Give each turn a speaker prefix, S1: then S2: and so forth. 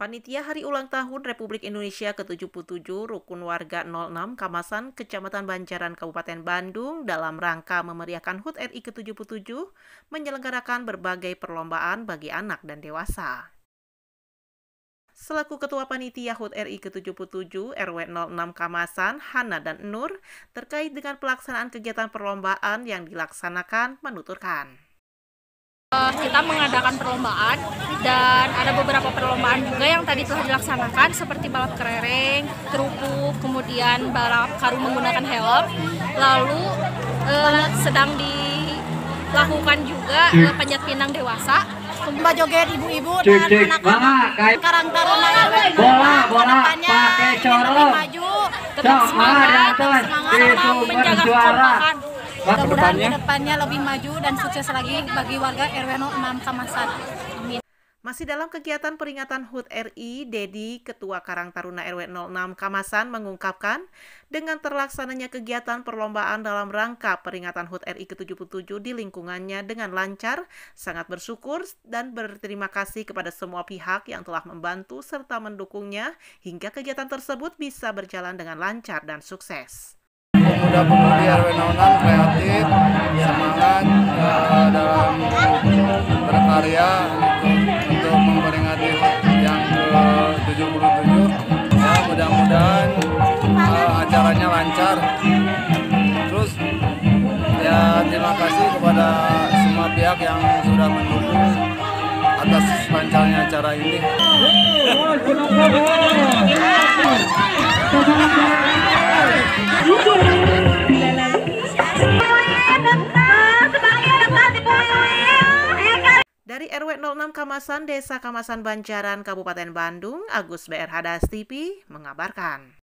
S1: Panitia Hari Ulang Tahun Republik Indonesia ke-77 Rukun Warga 06 Kamasan, Kecamatan Banjaran, Kabupaten Bandung dalam rangka memeriahkan HUT RI ke-77 menyelenggarakan berbagai perlombaan bagi anak dan dewasa. Selaku Ketua Panitia HUT RI ke-77 RW 06 Kamasan, Hana dan Nur, terkait dengan pelaksanaan kegiatan perlombaan yang dilaksanakan, menuturkan.
S2: Kita mengadakan perlombaan dan ada beberapa perlombaan juga yang tadi telah dilaksanakan seperti balap kelereng, terupuk, kemudian balap karung menggunakan helm. Lalu sedang dilakukan juga panjat pinang dewasa.
S3: Lomba joget ibu-ibu dan anak-anak Karang Taruna
S4: bola pakai corong
S3: maju,
S2: tetap semangat menjaga kekompakan.
S3: Mudah-mudahan ke depannya lebih maju dan sukses lagi bagi warga RW 06 Kamasan. Amin.
S1: Masih dalam kegiatan peringatan HUT RI, Dedi, Ketua Karang Taruna RW 06 Kamasan mengungkapkan, dengan terlaksananya kegiatan perlombaan dalam rangka peringatan HUT RI ke-77 di lingkungannya dengan lancar, sangat bersyukur dan berterima kasih kepada semua pihak yang telah membantu serta mendukungnya hingga kegiatan tersebut bisa berjalan dengan lancar dan sukses.
S5: Pemuda-pemudi RW 06 kreatif, semangat dalam berkarya untuk memperingati yang ke-77. Ya, mudah-mudahan acaranya lancar. Terus ya terima kasih kepada semua pihak yang sudah mendukung atas lancarnya acara ini.
S1: Dari RW 06 Kamasan, Desa Kamasan Banjaran, Kabupaten Bandung, Agus BR Hadas TV mengabarkan.